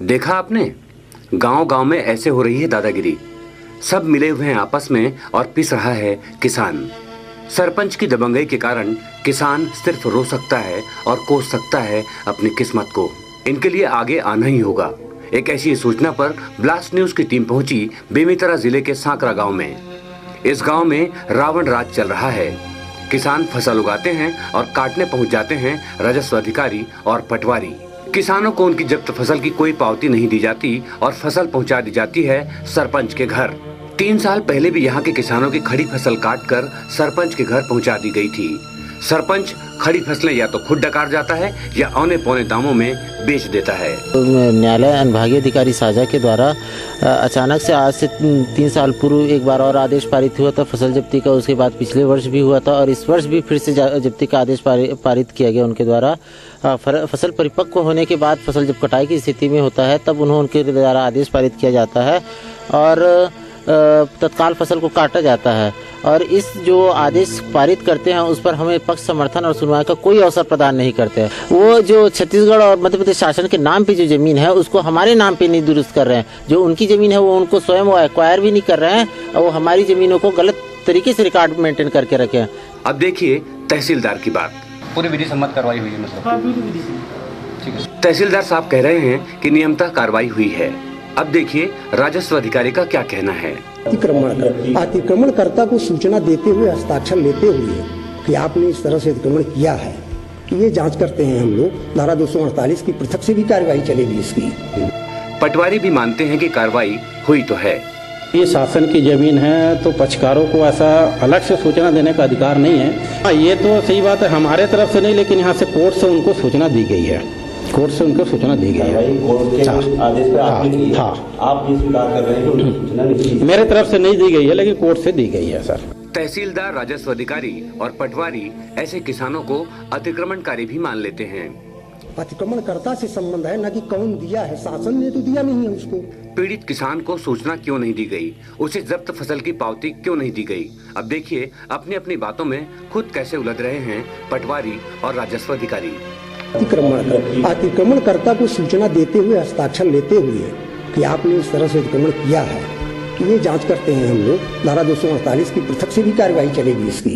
देखा आपने, गांव गांव में ऐसे हो रही है दादागिरी। सब मिले हुए हैं आपस में और पिस रहा है किसान। सरपंच की दबंगई के कारण किसान सिर्फ रो सकता है और कोस सकता है अपनी किस्मत को। इनके लिए आगे आना ही होगा। एक ऐसी सूचना पर ब्लास्ट न्यूज की टीम पहुंची बेमेतरा जिले के सांकरा गांव में। इस गांव में रावण राज चल रहा है। किसान फसल उगाते हैं और काटने पहुंच जाते हैं राजस्व अधिकारी और पटवारी। किसानों को उनकी जब्त फसल की कोई पावती नहीं दी जाती और फसल पहुंचा दी जाती है सरपंच के घर। 3 साल पहले भी यहाँ के किसानों की खड़ी फसल काटकर सरपंच के घर पहुंचा दी गई थी। सरपंच खड़ी फसलें या तो खुद डकार जाता है या औने पौने दामों में बेच देता है। न्यायालय अनुभागीय अधिकारी साझा के द्वारा अचानक से आज से 3 साल पूर्व एक बार और आदेश पारित हुआ था फसल जब्ती का। उसके बाद पिछले वर्ष भी हुआ था और इस वर्ष भी फिर से जब्ती का आदेश पारित किया गया उनके द्वारा। फसल परिपक्व होने के बाद फसल जब कटाई की स्थिति में होता है तब उनके द्वारा आदेश पारित किया जाता है और तत्काल फसल को काटा जाता है। और इस जो आदेश पारित करते हैं उस पर हमें पक्ष समर्थन और सुनवाई का कोई अवसर प्रदान नहीं करते हैं। वो जो छत्तीसगढ़ और मध्य प्रदेश शासन के नाम पे जो जमीन है उसको हमारे नाम पे नहीं दुरुस्त कर रहे हैं। जो उनकी जमीन है वो उनको स्वयं वो एक्वायर भी नहीं कर रहे हैं और वो हमारी जमीनों को गलत तरीके से रिकॉर्ड मेंटेन करके रखे हैं। अब देखिए तहसीलदार की बात। पूरी विधि सम्मत कार्रवाई हुई है मतलब? हाँ, पूरी विधि ठीक है। तहसीलदार साहब कह रहे हैं कि नियमतः कार्रवाई हुई है। अब देखिए राजस्व अधिकारी का क्या कहना है। अतिक्रमणकर्ता को सूचना देते हुए हस्ताक्षर लेते हुए कि आपने इस तरह से अतिक्रमण किया है, ये जांच करते हैं हम लोग। धारा 248 की पृथक से भी कार्रवाई चलेगी इसकी। पटवारी भी मानते हैं कि कार्रवाई हुई तो है। ये शासन की जमीन है तो पक्षकारों को ऐसा अलग से सूचना देने का अधिकार नहीं है। ये तो सही बात है, हमारे तरफ से नहीं, लेकिन यहाँ से कोर्ट से उनको सूचना दी गई है। कोर्ट से उनको सूचना दी गई है। कोर्ट के आदेश पे आप ये स्वीकार कर रहे हैं कि उनको सूचना नहीं दी? मेरे तरफ से नहीं दी गई है लेकिन कोर्ट से दी गई है सर। तहसीलदार, राजस्व अधिकारी और पटवारी ऐसे किसानों को अतिक्रमणकारी भी मान लेते हैं। अतिक्रमणकर्ता से संबंध है, न कि कौन दिया है। शासन ने तो दिया नहीं है उसको। पीड़ित किसान को सूचना क्यों नहीं दी गई, उसे जब्त फसल की पावती क्यों नहीं दी गई? अब देखिए अपनी अपनी बातों में खुद कैसे उलझ रहे हैं पटवारी और राजस्व अधिकारी। अतिक्रमणकर्ता को सूचना देते हुए हस्ताक्षर लेते हुए कि आपने इस तरह से अतिक्रमण किया है, ये जांच करते हैं हम लोग। धारा 248 की पृथक से भी कार्रवाई चलेगी इसकी।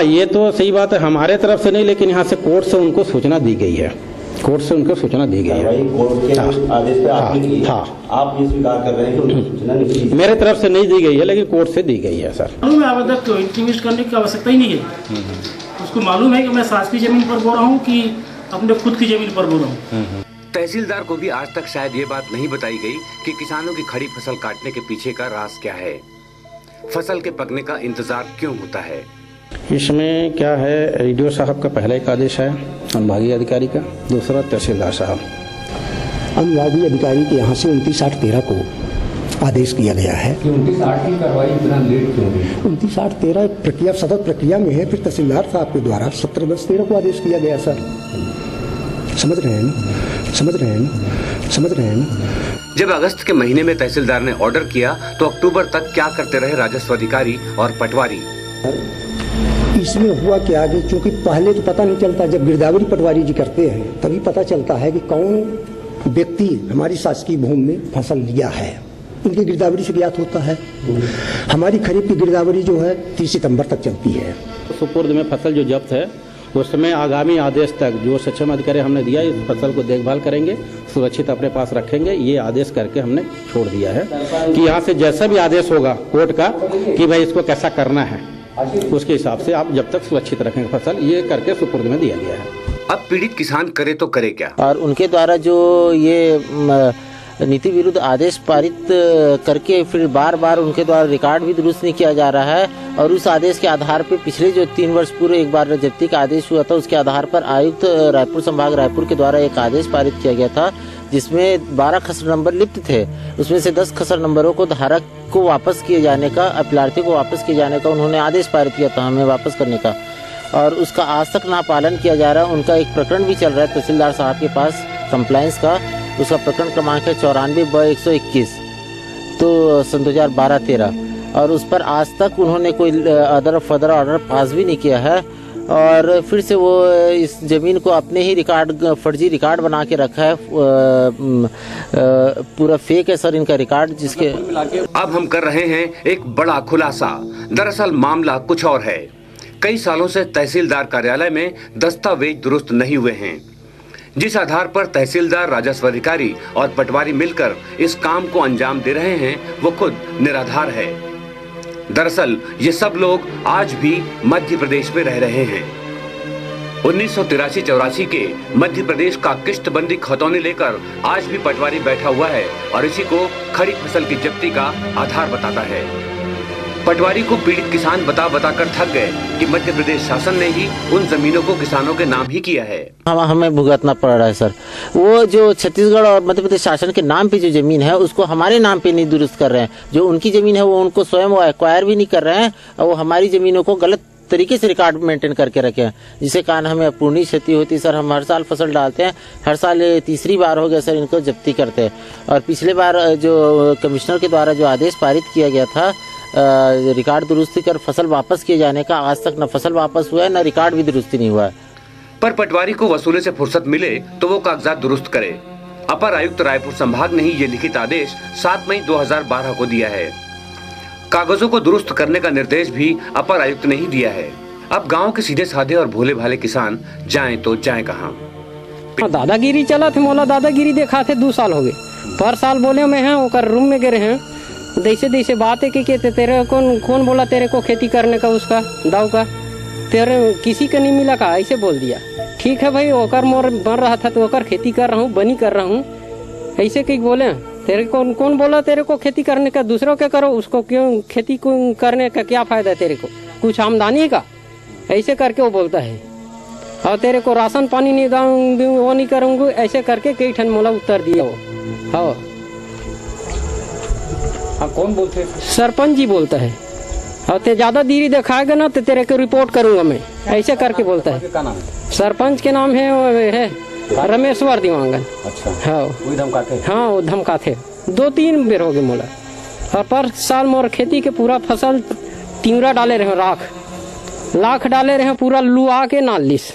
ये तो सही बात है, हमारे तरफ से नहीं, लेकिन यहाँ से कोर्ट से उनको सूचना दी गई है। कोर्ट से उनको सूचना दी गई है। कोर्ट के आदेश पे आप ये स्वीकार कर रहे हैं कि उनको सूचना नहीं दी? मेरे तरफ से नहीं दी गई है लेकिन कोर्ट से दी गई है सर। मालूम है आवेदक को इंटीमेट करने की आवश्यकता ही नहीं है। उसको मालूम है कि मैं शासकीय जमीन पर बोल रहा हूँ कि अपने खुद की जमीन पर बोल रहा हूँ। तहसीलदार को भी आज तक शायद ये बात नहीं बताई गई कि किसानों की खड़ी फसल काटने के पीछे का राज क्या है, फसल के पकने का इंतजार क्यों होता है। इसमें क्या है, ईडीओ साहब का पहला एक आदेश है अनुभागीय अधिकारी का, दूसरा तहसीलदार साहब। अनुभागीय अधिकारी के यहाँ से 29/8/13 को आदेश किया गया है। 29/8 की कार्रवाई इतना लेट क्यों हुई? 29/8/13 प्रक्रिया सतत प्रक्रिया में है। फिर तहसीलदार साहब के द्वारा 17/10/13 को आदेश किया गया सर। समझ रहे हैं ना? जब अगस्त के महीने में तहसीलदार ने ऑर्डर किया तो अक्टूबर तक क्या करते रहे राजस्व अधिकारी और पटवारी। इसमें हुआ क्या कि चूंकि पहले तो पता नहीं चलता, जब गिरदावरी पटवारी जी करते हैं तभी पता चलता है कि कौन व्यक्ति हमारी शासकीय भूमि में फसल लिया है। उनकी गिरदावरी से ज्ञात होता है। हमारी खरीफ की गिरदावरी जो है 30 सितंबर तक चलती है। सुपुर्द में फसल जो जब्त है उसमें आगामी आदेश तक जो सक्षम अधिकारी हमने दिया इस फसल को देखभाल करेंगे, सुरक्षित अपने पास रखेंगे, ये आदेश करके हमने छोड़ दिया है कि यहाँ से जैसा भी आदेश होगा कोर्ट का कि भाई इसको कैसा करना है उसके हिसाब से आप जब तक सुरक्षित रखेंगे फसल, ये करके सुपुर्द में दिया गया है। अब पीड़ित किसान करे तो करे क्या? और उनके द्वारा जो ये नीति विरुद्ध आदेश पारित करके फिर बार बार उनके द्वारा रिकॉर्ड भी दुरुस्त नहीं किया जा रहा है। और उस आदेश के आधार पर पिछले जो 3 वर्ष पूर्व एक बार जब्ती का आदेश हुआ था उसके आधार पर आयुक्त रायपुर संभाग रायपुर के द्वारा एक आदेश पारित किया गया था जिसमें 12 खसर नंबर लिप्त थे। उसमें से 10 खसर नंबरों को धारक को वापस किए जाने का, अपीलार्थी को वापस किए जाने का उन्होंने आदेश पारित किया था हमें वापस करने का, और उसका आज तक ना पालन किया जा रहा है। उनका एक प्रकरण भी चल रहा है तहसीलदार साहब के पास कंप्लायंस का, उसका प्रकरण क्रमांक है 94/121। तो सन 2012-13, और उस पर आज तक उन्होंने कोई अदर फर्दर ऑर्डर पास भी नहीं किया है। और फिर से वो इस ज़मीन को अपने ही फर्जी रिकॉर्ड बना के रखा है। पूरा फेक है सर इनका रिकॉर्ड, जिसके अब हम कर रहे हैं एक बड़ा खुलासा। दरअसल मामला कुछ और है। कई सालों से तहसीलदार कार्यालय में दस्तावेज दुरुस्त नहीं हुए हैं, जिस आधार पर तहसीलदार, राजस्व अधिकारी और पटवारी मिलकर इस काम को अंजाम दे रहे हैं वो खुद निराधार है। दरअसल ये सब लोग आज भी मध्य प्रदेश में रह रहे हैं। 1983-84 के मध्य प्रदेश का किश्तबंदी खतौनी लेकर आज भी पटवारी बैठा हुआ है और इसी को खड़ी फसल की जब्ती का आधार बताता है। पटवारी को पीड़ित किसान बता कर थक गए कि मध्य प्रदेश शासन ने ही उन जमीनों को किसानों के नाम ही किया है। हमें भुगतना पड़ रहा है सर। वो जो छत्तीसगढ़ और मध्य प्रदेश शासन के नाम पे जो जमीन है उसको हमारे नाम पे नहीं दुरुस्त कर रहे हैं। जो उनकी जमीन है वो उनको स्वयं वो एक्वायर भी नहीं कर रहे हैं और वो हमारी जमीनों को गलत तरीके से रिकॉर्ड मेंटेन करके रखे हैं, जिसके कारण हमें अपूर्णीय क्षति होती है। सर हम हर साल फसल डालते हैं, हर साल तीसरी बार हो गया सर इनको जब्ती करते हैं। और पिछले बार जो कमिश्नर के द्वारा जो आदेश पारित किया गया था रिकॉर्ड दुरुस्ती कर फसल वापस किए जाने का, आज तक न फसल वापस हुआ है न रिकॉर्ड भी दुरुस्ती नहीं हुआ है। पर पटवारी को वसूले से फुर्सत मिले तो वो कागजात दुरुस्त करे। अपर आयुक्त रायपुर संभाग ने ही ये लिखित आदेश 7 मई 2012 को दिया है। कागजों को दुरुस्त करने का निर्देश भी अपर आयुक्त ने ही दिया है। अब गांव के सीधे साधे और भोले भाले किसान जाएं तो जाएं कहां? दादागिरी चला थे, मोला दादागिरी देखा थे 2 साल हो गए। पर साल बोले में हैं ओकर रूम में गिरे हैं, जैसे बात है कि तेरे कौन बोला तेरे को खेती करने का, उसका दाव का तेरे किसी का नहीं मिला का, ऐसे बोल दिया। ठीक है भाई, ओकर मोर बन रहा था तो ओकर खेती कर रहा हूँ, बनी कर रहा हूँ, ऐसे कहीं बोले। तेरे को कौन बोला तेरे को खेती करने का? दूसरों के करो, उसको क्यों खेती को करने का क्या फायदा है? तेरे को कुछ आमदनी का? ऐसे करके वो बोलता है। और तेरे को राशन पानी नहीं दूंगी, वो नहीं करूँगी, ऐसे करके कई ठन मोला उत्तर दिया वो। हाँ कौन बोलते? सरपंच जी बोलता है। और ते ज्यादा देरी दिखाएगा ना तो तेरे को रिपोर्ट करूंगा मैं, ऐसे करके बोलता है। क्या नाम है? सरपंच के नाम है रमेश्वर दिवांगन। अच्छा। हाँ वही धमकाते? हाँ वो धमकाते 2-3 बेर हो गए मोला। और पर साल मोर खेती के पूरा फसल तिवरा डाले रहे, लाख डाले रहे, पूरा लुआ के नालिस।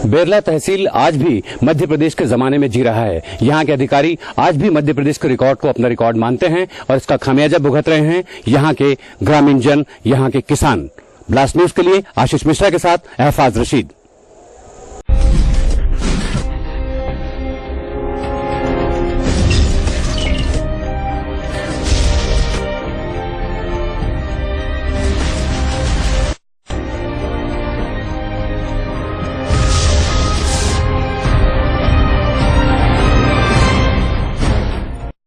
बेरला तहसील आज भी मध्य प्रदेश के जमाने में जी रहा है। यहाँ के अधिकारी आज भी मध्य प्रदेश के रिकॉर्ड को अपना रिकॉर्ड मानते हैं और इसका खामियाजा भुगत रहे हैं यहाँ के ग्रामीण जन, यहाँ के किसान। ब्लास्ट न्यूज के लिए आशीष मिश्रा के साथ एहफाज रशीद।